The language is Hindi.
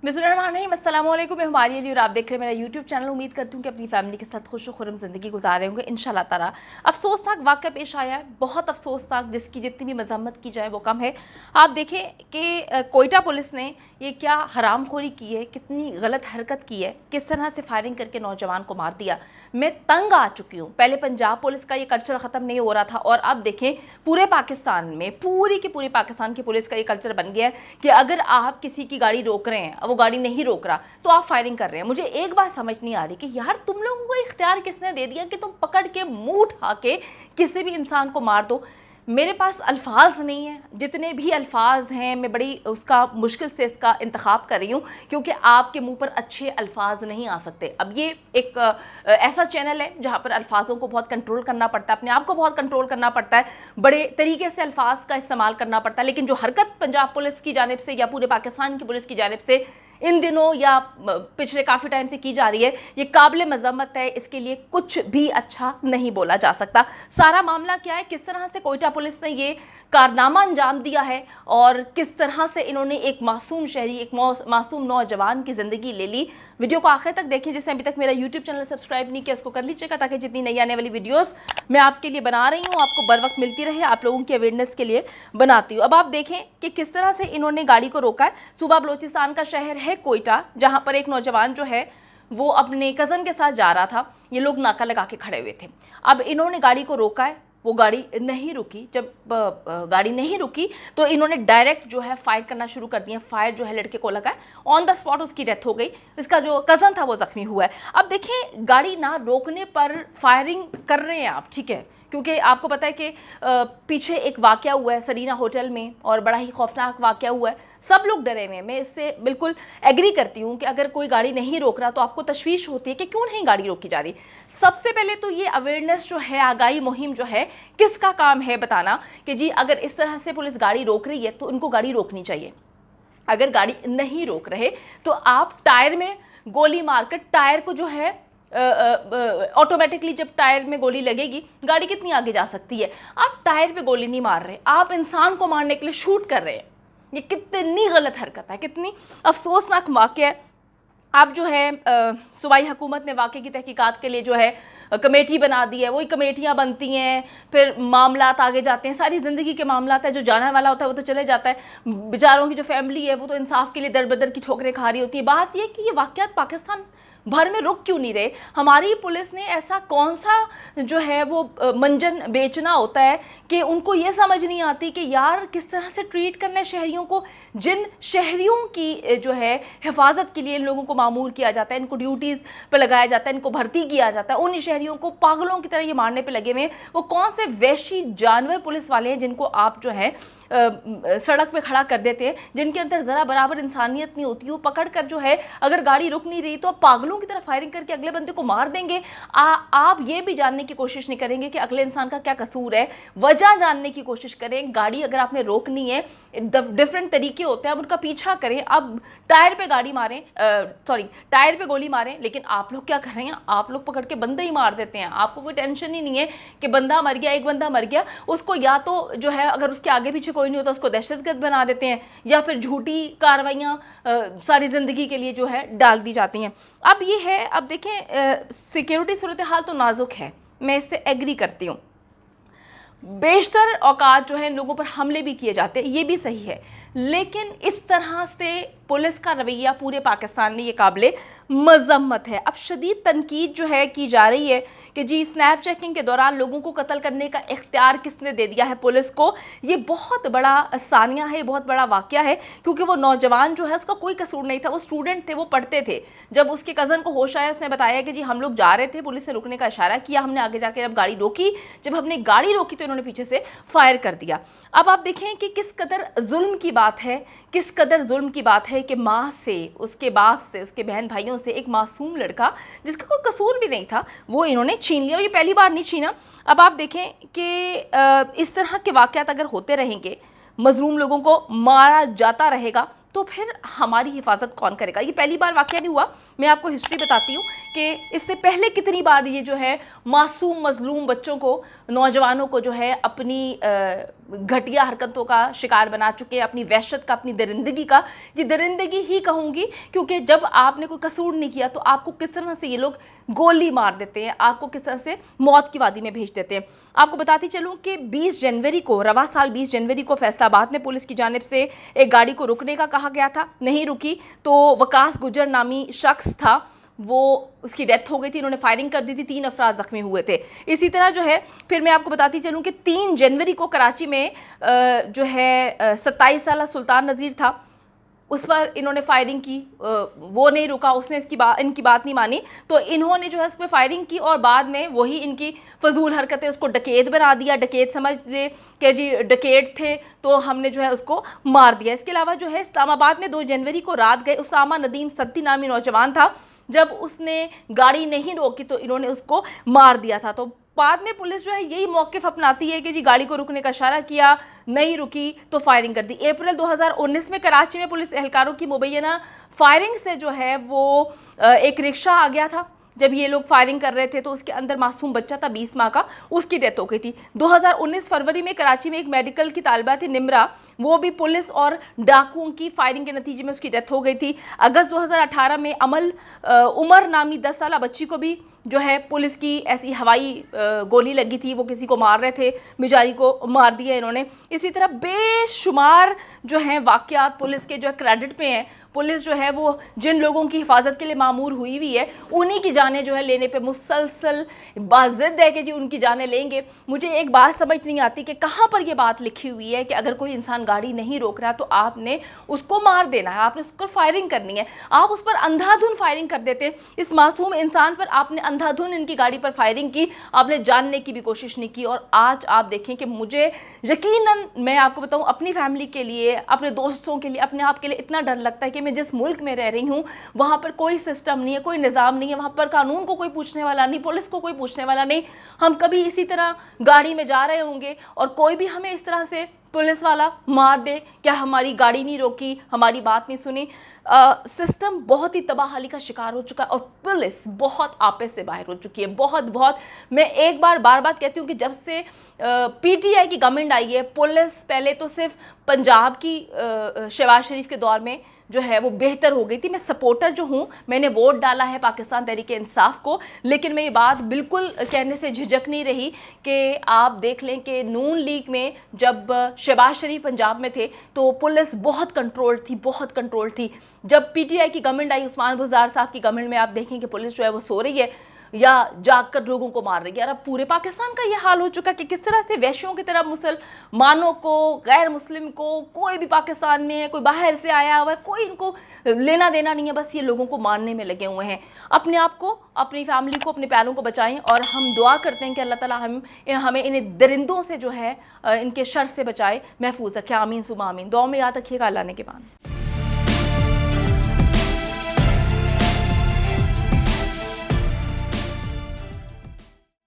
बिस्मिल्लाहिर्रहमानिर्रहीम, अस्सलाम वालेकुम। मैं हमारी अली और आप देख रहे हैं मेरा यूट्यूब चैनल। उम्मीद करती हूँ कि अपनी फैमिली के साथ खुश खुर्रम ज़िंदगी गुजार रहे होंगे इंशाल्लाह ताला। अफसोसनाक वाक़या पेश आया है, बहुत अफसोसनाक, जिसकी जितनी भी मज़म्मत की जाए वो कम है। आप देखें कि कोयटा पुलिस ने ये क्या हरामखोरी की है, कितनी गलत हरकत की है, किस तरह से फायरिंग करके नौजवान को मार दिया। मैं तंग आ चुकी हूँ। पहले पंजाब पुलिस का ये कल्चर ख़त्म नहीं हो रहा था और अब देखें पूरे पाकिस्तान में, पूरी की पूरी पाकिस्तान की पुलिस का ये कल्चर बन गया है कि अगर आप किसी की गाड़ी रोक रहे हैं, अब वो गाड़ी नहीं रोक रहा तो आप फायरिंग कर रहे हैं। मुझे एक बात समझ नहीं आ रही कि यार तुम लोगों को इख्तियार किसने दे दिया कि तुम पकड़ के मुंह उठा के किसी भी इंसान को मार दो। मेरे पास अल्फाज नहीं है, जितने भी अल्फाज हैं मैं बड़ी उसका मुश्किल से इसका इंतखाब कर रही हूँ, क्योंकि आपके मुंह पर अच्छे अल्फाज नहीं आ सकते। अब ये एक ऐसा चैनल है जहाँ पर अल्फाजों को बहुत कंट्रोल करना पड़ता है, अपने आप को बहुत कंट्रोल करना पड़ता है, बड़े तरीके से अल्फाज का इस्तेमाल करना पड़ता है। लेकिन जो हरकत पंजाब पुलिस की जानिब से या पूरे पाकिस्तान की पुलिस की जानिब से इन दिनों या पिछले काफ़ी टाइम से की जा रही है, ये काबिल मजम्मत है। इसके लिए कुछ भी अच्छा नहीं बोला जा सकता। सारा मामला क्या है, किस तरह से कोयटा पुलिस ने ये कारनामा अंजाम दिया है और किस तरह से इन्होंने एक मासूम शहरी, एक मासूम नौजवान की ज़िंदगी ले ली। वीडियो को आखिर तक देखें। जिसने अभी तक मेरा यूट्यूब चैनल सब्सक्राइब नहीं किया उसको कर लीजिएगा, ताकि जितनी नई आने वाली वीडियोस मैं आपके लिए बना रही हूँ आपको बर वक्त मिलती रहे। आप लोगों की अवेयरनेस के लिए बनाती हूँ। अब आप देखें कि किस तरह से इन्होंने गाड़ी को रोका है। सूबा बलोचिस्तान का शहर है कोयटा, जहाँ पर एक नौजवान जो है वो अपने कज़न के साथ जा रहा था। ये लोग नाका लगा के खड़े हुए थे। अब इन्होंने गाड़ी को रोका है, वो गाड़ी नहीं रुकी। जब गाड़ी नहीं रुकी तो इन्होंने डायरेक्ट जो है फायर करना शुरू कर दिया। फायर जो है लड़के को लगा है, ऑन द स्पॉट उसकी डेथ हो गई। इसका जो कज़न था वो ज़ख्मी हुआ है। अब देखें, गाड़ी ना रोकने पर फायरिंग कर रहे हैं आप, ठीक है, क्योंकि आपको पता है कि पीछे एक वाक़या हुआ है सरीना होटल में और बड़ा ही खौफनाक वाक़या हुआ है। सब लोग डरे हुए हैं। मैं इससे बिल्कुल एग्री करती हूँ कि अगर कोई गाड़ी नहीं रोक रहा तो आपको तशवीश होती है कि क्यों नहीं गाड़ी रोकी जा रही। सबसे पहले तो ये अवेयरनेस जो है, आगाही मुहिम जो है, किसका काम है बताना कि जी अगर इस तरह से पुलिस गाड़ी रोक रही है तो इनको गाड़ी रोकनी चाहिए। अगर गाड़ी नहीं रोक रहे तो आप टायर में गोली मारकर टायर को जो है ऑटोमेटिकली जब टायर में गोली लगेगी गाड़ी कितनी आगे जा सकती है। आप टायर पे गोली नहीं मार रहे, आप इंसान को मारने के लिए शूट कर रहे हैं। ये कितनी गलत हरकत है, कितनी अफसोसनाक वाक़या है। आप जो है सूबाई हुकूमत ने वाक़े की तहकीकात के लिए जो है कमेटी बना दी है। वही कमेटियाँ बनती हैं, फिर मामलात आगे जाते हैं। सारी ज़िंदगी के मामलात है, जो जाने वाला होता है वो तो चले जाता है। बेचारों की जो फैमिली है वो तो इंसाफ के लिए दर बदर की ठोकरें खा रही होती है। बात यह कि ये वाक़यात पाकिस्तान भर में रुक क्यों नहीं रहे। हमारी पुलिस ने ऐसा कौन सा जो है वो मंजन बेचना होता है कि उनको ये समझ नहीं आती कि यार किस तरह से ट्रीट करना है शहरियों को। जिन शहरियों की जो है हिफाजत के लिए इन लोगों को मामूर किया जाता है, इनको ड्यूटीज़ पर लगाया जाता है, इनको भर्ती किया जाता है, उन शहरियों को पागलों की तरह ये मारने पे लगे हुए हैं। वो कौन से वहशी जानवर पुलिस वाले हैं जिनको आप जो है सड़क पे खड़ा कर देते हैं, जिनके अंदर ज़रा बराबर इंसानियत नहीं होती। वो पकड़ कर जो है अगर गाड़ी रुक नहीं रही तो आप पागलों की तरह फायरिंग करके अगले बंदे को मार देंगे। आप ये भी जानने की कोशिश नहीं करेंगे कि अगले इंसान का क्या कसूर है, वजह जानने की कोशिश करें। गाड़ी अगर आपने रोकनी है, डिफरेंट तरीके होते हैं, अब उनका पीछा करें। अब टायर पे गाड़ी मारें, टायर पे गोली मारें, लेकिन आप लोग क्या कर रहे हैं, आप लोग पकड़ के बंदे ही मार देते हैं। आपको कोई टेंशन ही नहीं है कि बंदा मर गया, एक बंदा मर गया, उसको या तो जो है अगर उसके आगे पीछे कोई नहीं होता उसको दहशतगर्द बना देते हैं, या फिर झूठी कार्रवाइयाँ सारी ज़िंदगी के लिए जो है डाल दी जाती हैं। अब ये है, अब देखें सिक्योरिटी सूरत हाल तो नाजुक है, मैं इससे एग्री करती हूँ। बेशतर औकात जो है लोगों पर हमले भी किए जाते हैं, ये भी सही है, लेकिन इस तरह से पुलिस का रवैया पूरे पाकिस्तान में ये काबिले मजम्मत है। अब शदीद तनकीद जो है की जा रही है कि जी स्नैप चेकिंग के दौरान लोगों को कत्ल करने का इख्तियार किसने दे दिया है पुलिस को। ये बहुत बड़ा सानिया है, बहुत बड़ा वाक़या है, क्योंकि वो नौजवान जो है उसका कोई कसूर नहीं था। वो स्टूडेंट थे, वो पढ़ते थे। जब उसके कज़न को होश आया उसने बताया कि जी हम लोग जा रहे थे, पुलिस ने रुकने का इशारा किया, हमने आगे जाके जब गाड़ी रोकी, जब हमने गाड़ी रोकी तो इन्होंने पीछे से फायर कर दिया। अब आप देखें कि किस कदर जुल्म की बात है, किस कदर जुल्म की बात है कि माँ से, उसके बाप से, उसके बहन भाइयों से एक मासूम लड़का जिसका कोई कसूर भी नहीं था वो इन्होंने छीन लिया। और ये पहली बार नहीं छीना। अब आप देखें कि इस तरह के वाक़यात अगर होते रहेंगे, मजलूम लोगों को मारा जाता रहेगा, तो फिर हमारी हिफाजत कौन करेगा? ये पहली बार वाक़या नहीं हुआ, मैं आपको हिस्ट्री बताती हूँ कि इससे पहले कितनी बार ये जो है मासूम मज़लूम बच्चों को, नौजवानों को जो है अपनी घटिया हरकतों का शिकार बना चुके हैं, अपनी वहशत का, अपनी दरिंदगी का। ये दरिंदगी ही कहूँगी, क्योंकि जब आपने कोई कसूर नहीं किया तो आपको किस तरह से ये लोग गोली मार देते हैं, आपको किस तरह से मौत की वादी में भेज देते हैं। आपको बताती चलूँ कि 20 जनवरी को, रवा साल 20 जनवरी को फैसलाबाद में पुलिस की जानिब से एक गाड़ी को रुकने का कहा गया था, नहीं रुकी तो वकास गुजर नामी शख्स था, वो उसकी डेथ हो गई थी, इन्होंने फायरिंग कर दी थी, 3 अफराद जख्मी हुए थे। इसी तरह जो है फिर मैं आपको बताती चलूँ कि 3 जनवरी को कराची में जो है 27 साला सुल्तान नज़ीर था, उस पर इन्होंने फायरिंग की, वो नहीं रुका, उसने इनकी बात नहीं मानी, तो इन्होंने जो है उस पर फायरिंग की और बाद में वही इनकी फजूल हरकतें, उसको डकैत बना दिया, डकैत समझ ले कि जी डकैत थे तो हमने जो है उसको मार दिया। इसके अलावा जो है इस्लामाबाद में 2 जनवरी को रात गए उसामा नदीम सद्दी नामी नौजवान था, जब उसने गाड़ी नहीं रोकी तो इन्होंने उसको मार दिया था। तो बाद में पुलिस जो है यही मौक़िफ़ अपनाती है कि जी गाड़ी को रुकने का इशारा किया, नहीं रुकी तो फायरिंग कर दी। अप्रैल 2019 में कराची में पुलिस एहलकारों की मुबैना फायरिंग से जो है वो एक रिक्शा आ गया था, जब ये लोग फायरिंग कर रहे थे तो उसके अंदर मासूम बच्चा था 20 माह का, उसकी डेथ हो गई थी। 2019 फरवरी में कराची में एक मेडिकल की तालिबा थी निम्रा, वो भी पुलिस और डाकुओं की फायरिंग के नतीजे में उसकी डेथ हो गई थी। अगस्त 2018 में उमर नामी 10 साला बच्ची को भी जो है पुलिस की ऐसी हवाई गोली लगी थी, वो किसी को मार रहे थे, बेचारी को मार दिया इन्होंने। इसी तरह बेशुमार जो हैं वाक़यात पुलिस के जो है क्रेडिट पे हैं। पुलिस जो है वो जिन लोगों की हिफाजत के लिए मामूर हुई हुई है, उन्हीं की जानें जो है लेने पे मुसलसल बाज़िद है कि जी उनकी जानें लेंगे। मुझे एक बात समझ नहीं आती कि कहाँ पर ये बात लिखी हुई है कि अगर कोई इंसान गाड़ी नहीं रोक रहा तो आपने उसको मार देना है, आपने उसको फायरिंग करनी है। आप उस पर अंधाधुन फायरिंग कर देते, इस मासूम इंसान पर आपने अंधाधुन इनकी गाड़ी पर फायरिंग की, आपने जानने की भी कोशिश नहीं की। और आज आप देखें कि मुझे यकीनन, मैं आपको बताऊँ, अपनी फैमिली के लिए, अपने दोस्तों के लिए, अपने आप के लिए इतना डर लगता है कि मैं जिस मुल्क में रह रही हूँ वहाँ पर कोई सिस्टम नहीं है, कोई निज़ाम नहीं है, वहाँ पर कानून को कोई पूछने वाला नहीं, पुलिस को कोई पूछने वाला नहीं। हम कभी इसी तरह गाड़ी में जा रहे होंगे और कोई भी हमें इस तरह से पुलिस वाला मार दे, क्या हमारी गाड़ी नहीं रोकी, हमारी बात नहीं सुनी। सिस्टम बहुत ही तबाहली का शिकार हो चुका है और पुलिस बहुत आपे से बाहर हो चुकी है, बहुत। मैं एक बार बार कहती हूँ कि जब से पीटीआई की गवर्नमेंट आई है, पुलिस पहले तो सिर्फ पंजाब की शहबाज शरीफ के दौर में जो है वो बेहतर हो गई थी। मैं सपोर्टर जो हूँ, मैंने वोट डाला है पाकिस्तान तहरीक इंसाफ को, लेकिन मैं ये बात बिल्कुल कहने से झिझक नहीं रही कि आप देख लें कि नून लीग में जब शहबाज शरीफ पंजाब में थे तो पुलिस बहुत कंट्रोल थी। जब पीटीआई की गवर्नमेंट आई, उस्मान बुज़दार साहब की गवर्नमेंट में, आप देखें कि पुलिस जो है वो सो रही है या जागकर लोगों को मार रही है। और अब पूरे पाकिस्तान का ये हाल हो चुका कि किस तरह से वैश्यों की तरह मुसलमानों को, गैर मुस्लिम को, कोई भी पाकिस्तान में है, कोई बाहर से आया हुआ है, कोई इनको लेना देना नहीं है, बस ये लोगों को मारने में लगे हुए हैं। अपने आप को, अपनी फैमिली को, अपने प्यारों को बचाएं और हम दुआ करते हैं कि अल्लाह ताला हमें इन दरिंदों से जो है इनके शर से बचाए, महफूज रखे। आमीन सुमा आमीन। दुआ में याद रखिएगा। अल्लाह ने के बाद।